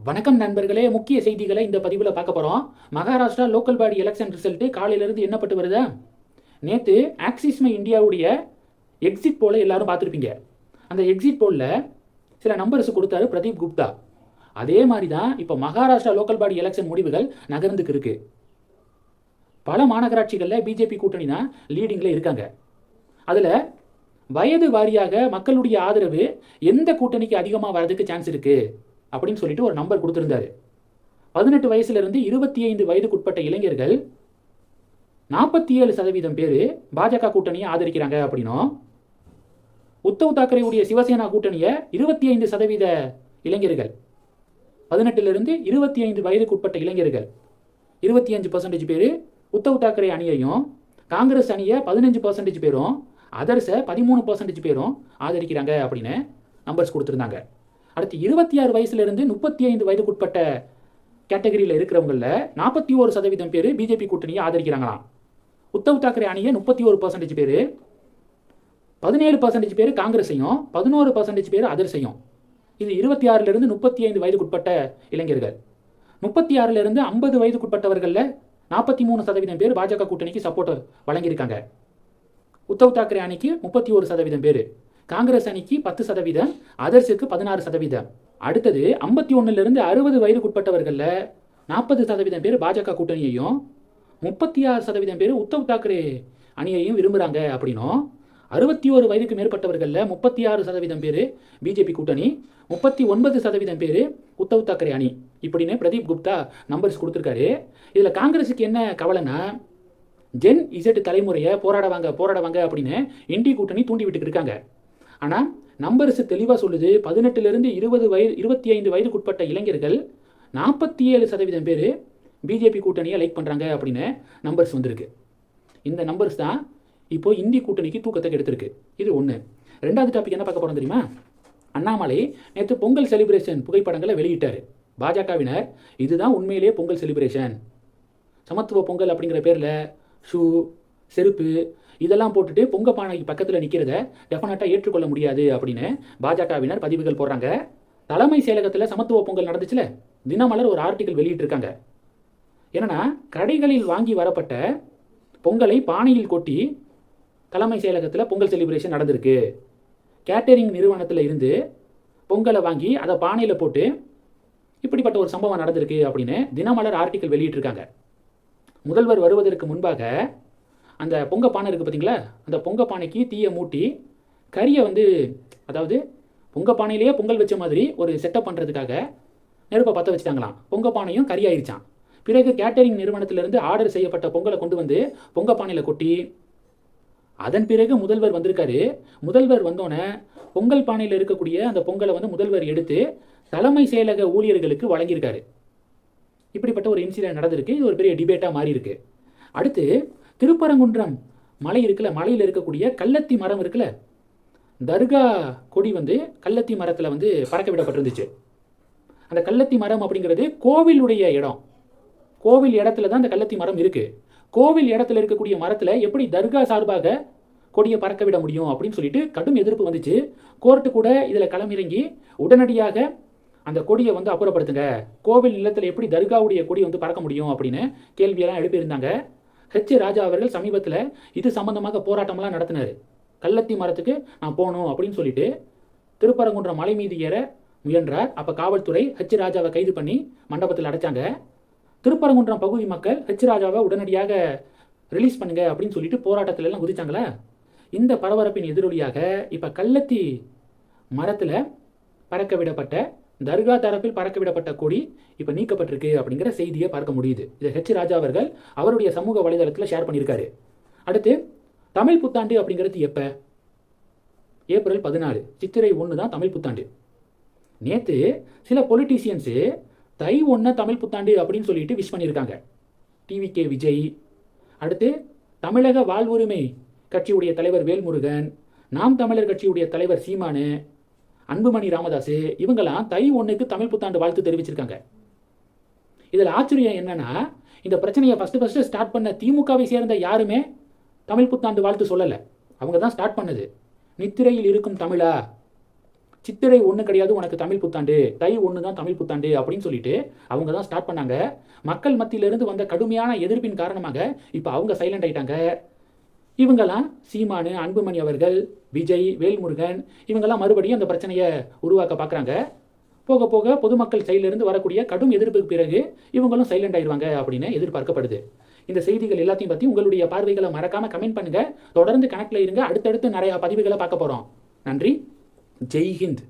வணக்கம் நண்பர்களே, முக்கிய செய்திகளை இந்த பதிவில் பார்க்க போகிறோம். Maharashtra local body election result காலையிலேருந்து என்னப்பட்டு வருதா? நேற்று ஆக்சிஸ் மை இந்தியாவுடைய எக்ஸிட் போல எல்லாரும் பார்த்துருப்பீங்க. அந்த எக்ஸிட் போலில் சில நம்பர்ஸ் கொடுத்தாரு பிரதீப் குப்தா. அதே மாதிரி தான் இப்போ மகாராஷ்டிரா லோக்கல் பாடி எலெக்ஷன் முடிவுகள் நகர்ந்துக்கு இருக்கு. பல மாநகராட்சிகளில் பிஜேபி கூட்டணி தான் லீடிங்கில் இருக்காங்க. அதில் வயது வாரியாக மக்களுடைய ஆதரவு எந்த கூட்டணிக்கு அதிகமாக வர்றதுக்கு சான்ஸ் இருக்குது அப்படின்னு சொல்லிட்டு ஒரு நம்பர் கொடுத்துருந்தாரு. 18 வயசுலேருந்து 25 வயதுக்குட்பட்ட இளைஞர்கள் 47% பேர் பாஜக கூட்டணியை ஆதரிக்கிறாங்க அப்படின்னும், உத்தவ் தாக்கரேவுடைய சிவசேனா கூட்டணியை 25% இளைஞர்கள் 18லிருந்து 25 வயதுக்குட்பட்ட இளைஞர்கள் 25% பேர் உத்தவ் தாக்கரே அணியையும், காங்கிரஸ் அணியை 15% பேரும், அதர்ஸை 13% பேரும் ஆதரிக்கிறாங்க அப்படின்னு நம்பர்ஸ் கொடுத்துருந்தாங்க. அடுத்து 26 வயசுலேருந்து 35 வயதுக்குட்பட்ட கேட்டகரியில் இருக்கிறவங்களில் 41% பேர் பிஜேபி கூட்டணியை ஆதரிக்கிறாங்களாம். உத்தவ் தாக்கரே அணியை 31% பேர், 17% பேர் காங்கிரஸையும், 11% பேர் அதர்ஸையும். இது 26லிருந்து 35 வயதுக்குட்பட்ட இளைஞர்கள். 36லிருந்து 50 வயதுக்குட்பட்டவர்களில் 43% பேர் பாஜக கூட்டணிக்கு சப்போர்ட் வழங்கியிருக்காங்க. உத்தவ் தாக்கரே அணிக்கு 31% பேர், காங்கிரஸ் அணிக்கு 10%, அதர்ஸுக்கு 16%. அடுத்தது 51லிருந்து 60 வயதுக்குட்பட்டவர்களில் 40% பேர் பாஜக கூட்டணியையும், 36% பேர் உத்தவ் தாக்கரே அணியையும் விரும்புகிறாங்க அப்படின்னும், 61 வயதுக்கு மேற்பட்டவர்களில் 36% பேர் பிஜேபி கூட்டணி, 39% பேர் உத்தவ் தாக்கரே அணி இப்படின்னு பிரதீப் குப்தா நம்பர்ஸ் கொடுத்துருக்காரு. இதில் காங்கிரஸுக்கு என்ன கவலைன்னா, ஜென் இசட் தலைமுறையை போராடுவாங்க அப்படின்னு இண்டி கூட்டணி தூண்டி விட்டுட்டு இருக்காங்க. ஆனால் நம்பர்ஸ் தெளிவாக சொல்லுது, 18லிருந்து 25 வயதுக்குட்பட்ட இளைஞர்கள் 47% பேர் பிஜேபி கூட்டணியை லைக் பண்ணுறாங்க அப்படின்னு நம்பர்ஸ் வந்திருக்கு. இந்த நம்பர்ஸ் தான் இப்போ இந்தி கூட்டணிக்கு தூக்கத்தை எடுத்திருக்கு. இது ஒன்று. ரெண்டாவது டாபிக் என்ன பார்க்க போகிறோம் தெரியுமா? அண்ணாமலை நேற்று பொங்கல் செலிப்ரேஷன் புகைப்படங்களை வெளியிட்டார். பாஜகவினர் இதுதான் உண்மையிலேயே பொங்கல் செலிப்ரேஷன், சமத்துவ பொங்கல் அப்படிங்கிற பேரில் ஷூ, செருப்பு இதெல்லாம் போட்டுட்டு பொங்க பானைக்கு பக்கத்தில் நிற்கிறத டெஃபினட்டாக ஏற்றுக்கொள்ள முடியாது அப்படின்னு பாஜகவினர் பதிவுகள் போடுறாங்க. தலைமை செயலகத்தில் சமத்துவ பொங்கல் நடந்துச்சுல, தினமலர் ஒரு ஆர்டிக்கல் வெளியிட்டிருக்காங்க. என்னன்னா, கடைகளில் வாங்கி வரப்பட்ட பொங்கலை பானையில் கொட்டி தலைமை செயலகத்தில் பொங்கல் செலிப்ரேஷன் நடந்திருக்கு. கேட்டரிங் நிறுவனத்தில் இருந்து பொங்கலை வாங்கி அதை பானையில் போட்டு இப்படிப்பட்ட ஒரு சம்பவம் நடந்திருக்கு அப்படின்னு தினமலர் ஆர்டிக்கல் வெளியிட்டிருக்காங்க. முதல்வர் வருவதற்கு முன்பாக அந்த பொங்க பானை இருக்குது பார்த்தீங்களா, அந்த பொங்க பானைக்கு தீயை மூட்டி கறியை அதாவது பொங்க பானையிலேயே பொங்கல் வச்ச மாதிரி ஒரு செட்டப் பண்ணுறதுக்காக நெருப்பை பற்ற வச்சுட்டாங்களாம். பொங்க பானையும் கறி ஆயிடுச்சான். பிறகு கேட்டரிங் நிறுவனத்திலிருந்து ஆர்டர் செய்யப்பட்ட பொங்கலை கொண்டு வந்து பொங்க பானையில் கொட்டி, அதன் பிறகு முதல்வர் வந்திருக்காரு. முதல்வர் வந்தோன்னே பொங்கல் பானையில் இருக்கக்கூடிய அந்த பொங்கலை முதல்வர் எடுத்து தலைமை செயலக ஊழியர்களுக்கு வழங்கியிருக்காரு. இப்படிப்பட்ட ஒரு இன்சிடென்ட் நடந்திருக்கு. இது ஒரு பெரிய டிபேட்டாக மாறி இருக்கு. அடுத்து திருப்பரங்குன்றம் மலை இருக்குல்ல, மலையில் இருக்கக்கூடிய கள்ளத்தி மரம் இருக்குல்ல, தர்கா கொடி கள்ளத்தி மரத்தில் பறக்க விடப்பட்டிருந்துச்சு. அந்த கள்ளத்தி மரம் அப்படிங்கிறது கோவிலுடைய இடம். கோவில் இடத்துல தான் அந்த கள்ளத்தி மரம் இருக்கு. கோவில் இடத்துல இருக்கக்கூடிய மரத்தில் எப்படி தர்கா சார்பாக கொடியை பறக்க விட முடியும் அப்படின்னு சொல்லிட்டு கடும் எதிர்ப்பு வந்துச்சு. கோர்ட்டு கூட இதில் களமிறங்கி உடனடியாக அந்த கொடியை அப்புறப்படுத்துங்க, கோவில் நிலத்தில் எப்படி தர்காவுடைய கொடி பறக்க முடியும் அப்படின்னு கேள்வியெல்லாம் எழுப்பியிருந்தாங்க. ஹெச் ராஜா அவர்கள் சமீபத்தில் இது சம்பந்தமாக போராட்டமெல்லாம் நடத்தினார். கள்ளத்தி மரத்துக்கு நான் போகணும் அப்படின்னு சொல்லிட்டு திருப்பரங்குன்றம் மலை மீது ஏற முயன்றார். அப்போ காவல்துறை ஹெச் ராஜாவை கைது பண்ணி மண்டபத்தில் அடைச்சாங்க. திருப்பரங்குன்றம் பகுதி மக்கள் ஹெச் ராஜாவை உடனடியாக ரிலீஸ் பண்ணுங்க அப்படின்னு சொல்லிட்டு போராட்டத்தில் எல்லாம் குதிச்சாங்களா. இந்த பரபரப்பின் எதிரொலியாக இப்போ கள்ளத்தி மரத்தில் பறக்க விடப்பட்ட, தர்கா தரப்பில் பறக்க விடப்பட்ட கொடி இப்போ நீக்கப்பட்டிருக்கு அப்படிங்கிற செய்தியை பார்க்க முடியுது. இதை ஹெச் ராஜா அவர்கள் அவருடைய சமூக வலைதளத்தில் ஷேர் பண்ணியிருக்காரு. அடுத்து தமிழ் புத்தாண்டு அப்படிங்கிறது எப்போ? ஏப்ரல் 14, சித்திரை 1 தான் தமிழ் புத்தாண்டு. நேற்று சில பொலிட்டீஷியன்ஸு தை 1 தமிழ் புத்தாண்டு அப்படின்னு சொல்லிட்டு விஷ் பண்ணியிருக்காங்க. டிவிகே விஜய், அடுத்து தமிழக வாழ்வுரிமை கட்சியுடைய தலைவர் வேல்முருகன், நாம் தமிழர் கட்சியுடைய தலைவர் சீமானு, அன்புமணி ராமதாஸ், இவங்கெல்லாம் தை 1க்கு தமிழ் புத்தாண்டு வாழ்த்து தெரிவிச்சிருக்காங்க. இதில் ஆச்சரியம் என்னன்னா, இந்த பிரச்சனையை ஃபஸ்ட்டு ஸ்டார்ட் பண்ண திமுகவை சேர்ந்த யாருமே தமிழ் புத்தாண்டு வாழ்த்து சொல்லலை. அவங்க தான் ஸ்டார்ட் பண்ணது. நித்திரையில் இருக்கும் தமிழா, சித்திரை ஒன்று கிடையாது உனக்கு தமிழ் புத்தாண்டு, தை ஒன்று தான் தமிழ் புத்தாண்டு அப்படின்னு சொல்லிட்டு அவங்க தான் ஸ்டார்ட் பண்ணாங்க. மக்கள் மத்தியிலிருந்து வந்த கடுமையான எதிர்ப்பின் காரணமாக இப்போ அவங்க சைலண்ட் ஆயிட்டாங்க. இவங்கெல்லாம் சீமானு, அன்புமணி அவர்கள், விஜய், வேல்முருகன் இவங்கெல்லாம் மறுபடியும் அந்த பிரச்சனையை உருவாக்க பார்க்குறாங்க. போக போக பொதுமக்கள் சைடிலிருந்து வரக்கூடிய கடும் எதிர்ப்புக்கு பிறகு இவங்களும் சைலண்ட் ஆயிடுவாங்க அப்படின்னு எதிர்பார்க்கப்படுது. இந்த செய்திகள் எல்லாத்தையும் பற்றி உங்களுடைய பார்வைகளை மறக்காமல் கமெண்ட் பண்ணுங்கள். தொடர்ந்து கணக்கில் இருங்க. அடுத்தடுத்து நிறையா பதிவுகளை பார்க்க போகிறோம். நன்றி. ஜெய் ஹிந்த்.